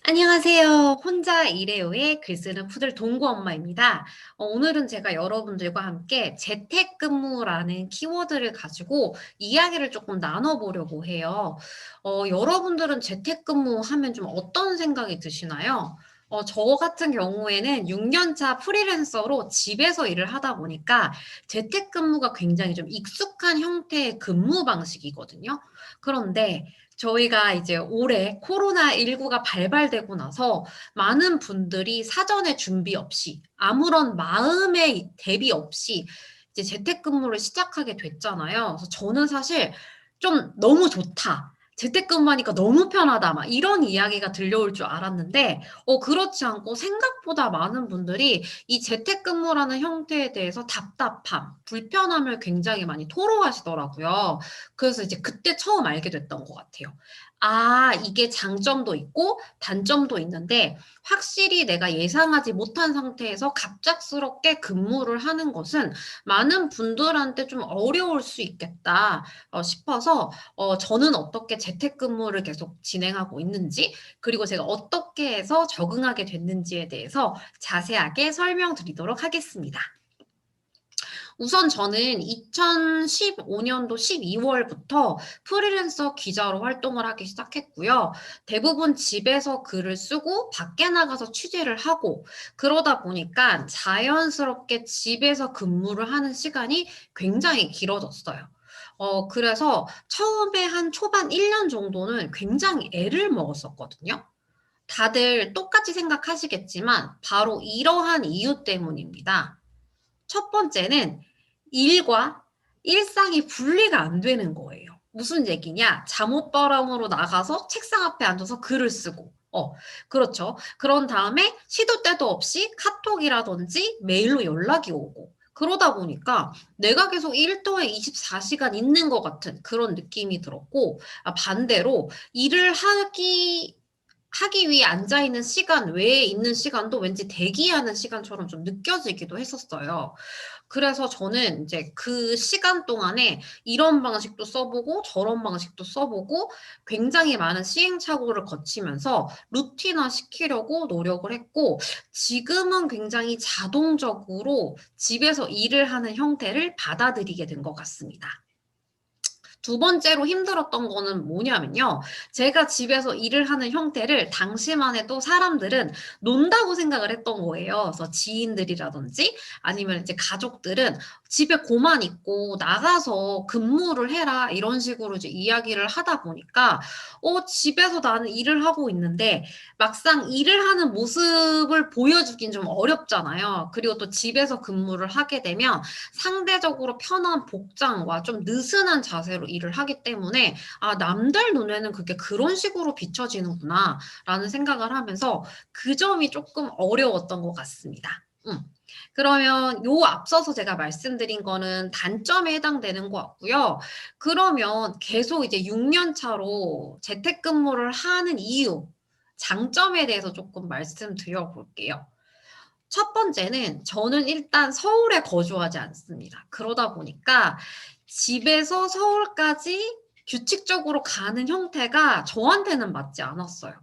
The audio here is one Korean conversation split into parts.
안녕하세요. 혼자 일해요의 글쓰는 푸들 동구 엄마입니다. 오늘은 제가 여러분들과 함께 재택근무라는 키워드를 가지고 이야기를 조금 나눠보려고 해요. 여러분들은 재택근무하면 좀 어떤 생각이 드시나요? 저 같은 경우에는 6년 차 프리랜서로 집에서 일을 하다 보니까 재택근무가 굉장히 좀 익숙한 형태의 근무 방식이거든요. 그런데 저희가 이제 올해 코로나19가 발발되고 나서 많은 분들이 사전에 준비 없이 아무런 마음의 대비 없이 이제 재택근무를 시작하게 됐잖아요. 그래서 저는 사실 좀 너무 좋다. 재택근무하니까 너무 편하다. 막 이런 이야기가 들려올 줄 알았는데, 그렇지 않고 생각보다 많은 분들이 이 재택근무라는 형태에 대해서 답답함, 불편함을 굉장히 많이 토로하시더라고요. 그래서 이제 그때 처음 알게 됐던 것 같아요. 아, 이게 장점도 있고 단점도 있는데 확실히 내가 예상하지 못한 상태에서 갑작스럽게 근무를 하는 것은 많은 분들한테 좀 어려울 수 있겠다 싶어서 저는 어떻게 재택근무를 계속 진행하고 있는지 그리고 제가 어떻게 해서 적응하게 됐는지에 대해서 자세하게 설명드리도록 하겠습니다. 우선 저는 2015년도 12월부터 프리랜서 기자로 활동을 하기 시작했고요. 대부분 집에서 글을 쓰고 밖에 나가서 취재를 하고 그러다 보니까 자연스럽게 집에서 근무를 하는 시간이 굉장히 길어졌어요. 그래서 처음에 한 초반 1년 정도는 굉장히 애를 먹었었거든요. 다들 똑같이 생각하시겠지만 바로 이러한 이유 때문입니다. 첫 번째는 일과 일상이 분리가 안 되는 거예요. 무슨 얘기냐? 잠옷바람으로 나가서 책상 앞에 앉아서 글을 쓰고, 그렇죠. 그런 다음에 시도 때도 없이 카톡이라든지 메일로 연락이 오고, 그러다 보니까 내가 계속 일터에 24시간 있는 것 같은 그런 느낌이 들었고, 반대로 일을 하기 위해 앉아있는 시간 외에 있는 시간도 왠지 대기하는 시간처럼 좀 느껴지기도 했었어요. 그래서 저는 이제 그 시간 동안에 이런 방식도 써보고 저런 방식도 써보고 굉장히 많은 시행착오를 거치면서 루틴화 시키려고 노력을 했고 지금은 굉장히 자동적으로 집에서 일을 하는 형태를 받아들이게 된 것 같습니다. 두 번째로 힘들었던 거는 뭐냐면요. 제가 집에서 일을 하는 형태를 당시만 해도 사람들은 논다고 생각을 했던 거예요. 그래서 지인들이라든지 아니면 이제 가족들은 집에 고만 있고 나가서 근무를 해라 이런 식으로 이제 이야기를 하다 보니까 집에서 나는 일을 하고 있는데 막상 일을 하는 모습을 보여주긴 좀 어렵잖아요. 그리고 또 집에서 근무를 하게 되면 상대적으로 편한 복장과 좀 느슨한 자세로 일을 하기 때문에 아, 남들 눈에는 그게 그런 식으로 비춰지는구나 라는 생각을 하면서 그 점이 조금 어려웠던 것 같습니다. 그러면 요 앞서서 제가 말씀드린 거는 단점에 해당되는 것 같고요. 그러면 계속 이제 6년 차로 재택근무를 하는 이유, 장점에 대해서 조금 말씀드려 볼게요. 첫 번째는 저는 일단 서울에 거주하지 않습니다. 그러다 보니까 집에서 서울까지 규칙적으로 가는 형태가 저한테는 맞지 않았어요.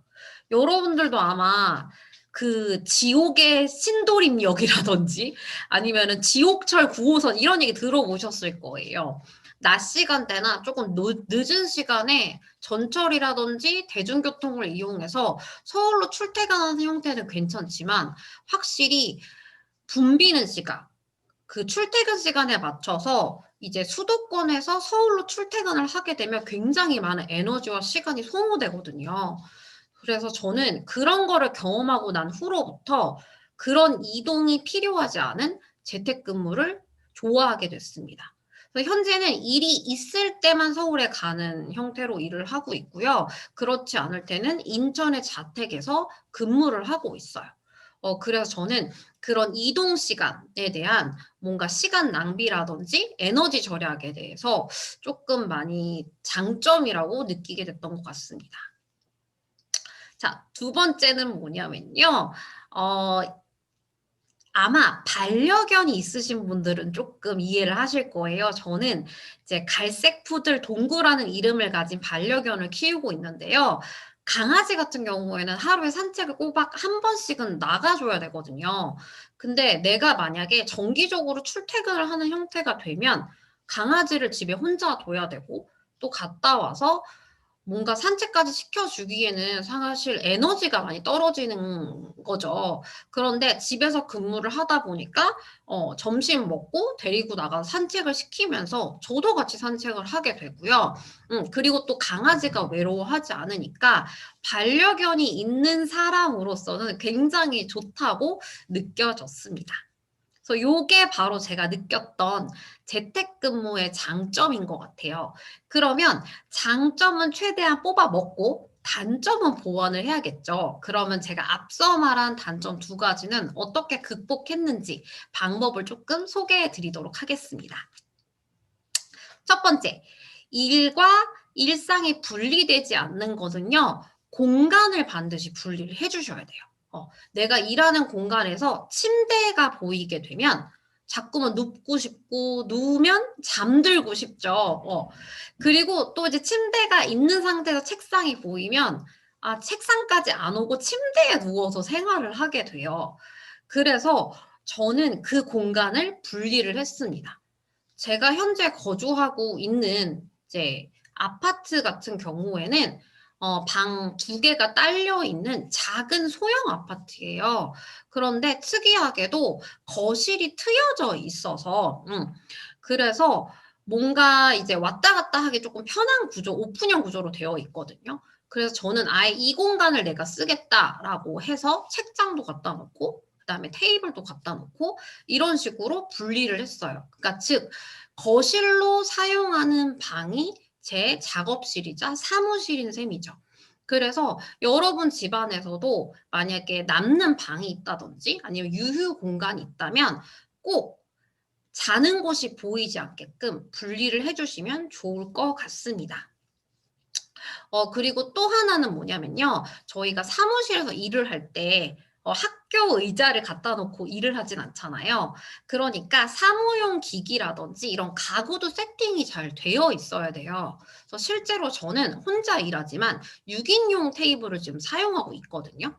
여러분들도 아마 그 지옥의 신도림역이라든지 아니면은 지옥철 9호선 이런 얘기 들어보셨을 거예요. 낮 시간대나 조금 늦은 시간에 전철이라든지 대중교통을 이용해서 서울로 출퇴근하는 형태는 괜찮지만 확실히 붐비는 시간, 그 출퇴근 시간에 맞춰서 이제 수도권에서 서울로 출퇴근을 하게 되면 굉장히 많은 에너지와 시간이 소모되거든요. 그래서 저는 그런 거를 경험하고 난 후로부터 그런 이동이 필요하지 않은 재택근무를 좋아하게 됐습니다. 그래서 현재는 일이 있을 때만 서울에 가는 형태로 일을 하고 있고요. 그렇지 않을 때는 인천의 자택에서 근무를 하고 있어요. 그래서 저는 그런 이동 시간에 대한 뭔가 시간 낭비라든지 에너지 절약에 대해서 조금 많이 장점이라고 느끼게 됐던 것 같습니다. 자, 두 번째는 뭐냐면요. 어, 아마 반려견이 있으신 분들은 조금 이해를 하실 거예요. 저는 이제 갈색 푸들 동구라는 이름을 가진 반려견을 키우고 있는데요. 강아지 같은 경우에는 하루에 산책을 꼬박 한 번씩은 나가줘야 되거든요. 근데 내가 만약에 정기적으로 출퇴근을 하는 형태가 되면 강아지를 집에 혼자 둬야 되고 또 갔다 와서 뭔가 산책까지 시켜주기에는 사실 에너지가 많이 떨어지는 거죠. 그런데 집에서 근무를 하다 보니까 점심 먹고 데리고 나가서 산책을 시키면서 저도 같이 산책을 하게 되고요. 그리고 또 강아지가 외로워하지 않으니까 반려견이 있는 사람으로서는 굉장히 좋다고 느껴졌습니다. 그래서 요게 바로 제가 느꼈던 재택근무의 장점인 것 같아요. 그러면 장점은 최대한 뽑아 먹고 단점은 보완을 해야겠죠. 그러면 제가 앞서 말한 단점 두 가지는 어떻게 극복했는지 방법을 조금 소개해 드리도록 하겠습니다. 첫 번째, 일과 일상이 분리되지 않는 것은요, 공간을 반드시 분리를 해주셔야 돼요. 내가 일하는 공간에서 침대가 보이게 되면 자꾸만 눕고 싶고 누우면 잠들고 싶죠. 그리고 또 이제 침대가 있는 상태에서 책상이 보이면 책상까지 안 오고 침대에 누워서 생활을 하게 돼요. 그래서 저는 그 공간을 분리를 했습니다. 제가 현재 거주하고 있는 이제 아파트 같은 경우에는 방 두 개가 딸려 있는 작은 소형 아파트예요. 그런데 특이하게도 거실이 트여져 있어서 그래서 뭔가 이제 왔다 갔다 하기 조금 편한 구조, 오픈형 구조로 되어 있거든요. 그래서 저는 아예 이 공간을 내가 쓰겠다라고 해서 책장도 갖다 놓고 그다음에 테이블도 갖다 놓고 이런 식으로 분리를 했어요. 그러니까 즉 거실로 사용하는 방이 제 작업실이자 사무실인 셈이죠. 그래서 여러분 집안에서도 만약에 남는 방이 있다든지 아니면 유휴 공간이 있다면 꼭 자는 곳이 보이지 않게끔 분리를 해주시면 좋을 것 같습니다. 그리고 또 하나는 뭐냐면요. 저희가 사무실에서 일을 할 때 학교 의자를 갖다 놓고 일을 하진 않잖아요. 그러니까 사무용 기기라든지 이런 가구도 세팅이 잘 되어 있어야 돼요. 그래서 실제로 저는 혼자 일하지만 6인용 테이블을 지금 사용하고 있거든요.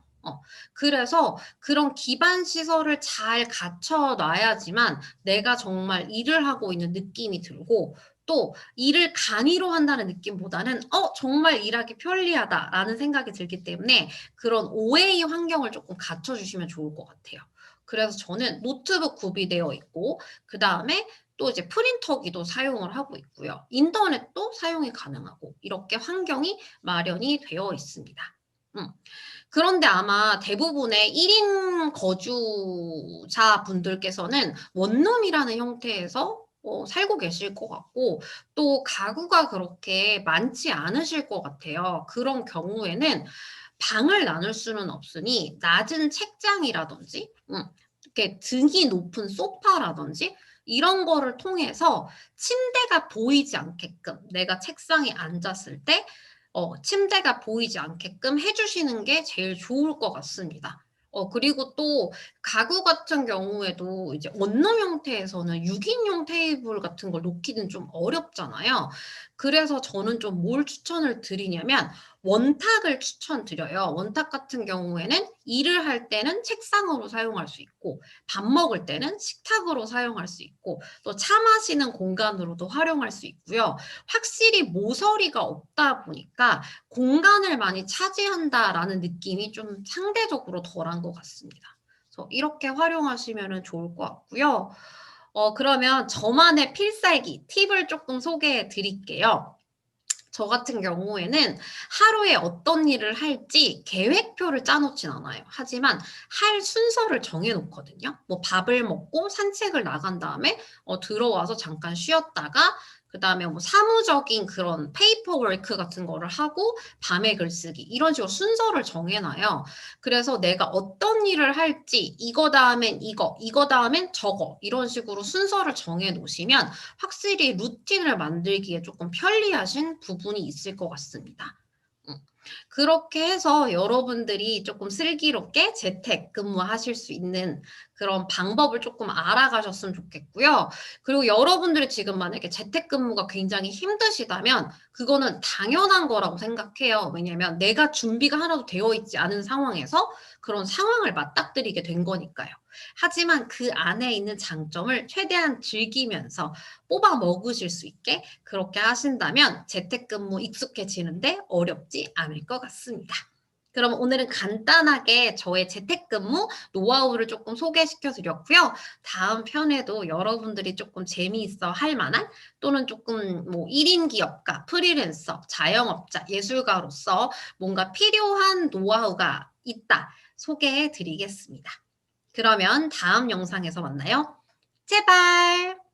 그래서 그런 기반 시설을 잘 갖춰 놔야지만 내가 정말 일을 하고 있는 느낌이 들고 또 일을 간이로 한다는 느낌보다는 정말 일하기 편리하다라는 생각이 들기 때문에 그런 OA 환경을 조금 갖춰주시면 좋을 것 같아요. 그래서 저는 노트북 구비되어 있고 그다음에 또 이제 프린터기도 사용을 하고 있고요. 인터넷도 사용이 가능하고 이렇게 환경이 마련이 되어 있습니다. 그런데 아마 대부분의 1인 거주자 분들께서는 원룸이라는 형태에서 살고 계실 것 같고 또 가구가 그렇게 많지 않으실 것 같아요. 그런 경우에는 방을 나눌 수는 없으니 낮은 책장이라든지 이렇게 등이 높은 소파라든지 이런 거를 통해서 침대가 보이지 않게끔 내가 책상에 앉았을 때 침대가 보이지 않게끔 해주시는 게 제일 좋을 것 같습니다. 그리고 또 가구 같은 경우에도 이제 원룸 형태에서는 6인용 테이블 같은 걸 놓기는 좀 어렵잖아요. 그래서 저는 좀 뭘 추천을 드리냐면 원탁을 추천드려요. 원탁 같은 경우에는 일을 할 때는 책상으로 사용할 수 있고 밥 먹을 때는 식탁으로 사용할 수 있고 또 차 마시는 공간으로도 활용할 수 있고요. 확실히 모서리가 없다 보니까 공간을 많이 차지한다라는 느낌이 좀 상대적으로 덜한 것 같습니다. 그래서 이렇게 활용하시면 좋을 것 같고요. 그러면 저만의 필살기 팁을 조금 소개해 드릴게요. 저 같은 경우에는 하루에 어떤 일을 할지 계획표를 짜놓진 않아요. 하지만 할 순서를 정해놓거든요. 뭐 밥을 먹고 산책을 나간 다음에 들어와서 잠깐 쉬었다가 그 다음에 뭐 사무적인 그런 페이퍼 워크 같은 거를 하고 밤에 글쓰기 이런 식으로 순서를 정해놔요. 그래서 내가 어떤 일을 할지 이거 다음엔 이거 다음엔 저거 이런 식으로 순서를 정해 놓으시면 확실히 루틴을 만들기에 조금 편리하신 부분이 있을 것 같습니다. 음. 그렇게 해서 여러분들이 조금 슬기롭게 재택근무하실 수 있는 그런 방법을 조금 알아가셨으면 좋겠고요. 그리고 여러분들이 지금 만약에 재택근무가 굉장히 힘드시다면 그거는 당연한 거라고 생각해요. 왜냐면 내가 준비가 하나도 되어 있지 않은 상황에서 그런 상황을 맞닥뜨리게 된 거니까요. 하지만 그 안에 있는 장점을 최대한 즐기면서 뽑아 먹으실 수 있게 그렇게 하신다면 재택근무 익숙해지는데 어렵지 않을 것 같습니다. 그럼 오늘은 간단하게 저의 재택근무 노하우를 조금 소개시켜 드렸고요. 다음 편에도 여러분들이 조금 재미있어 할 만한 또는 조금 뭐 1인 기업가, 프리랜서, 자영업자, 예술가로서 뭔가 필요한 노하우가 있다 소개해 드리겠습니다. 그러면 다음 영상에서 만나요. 제발!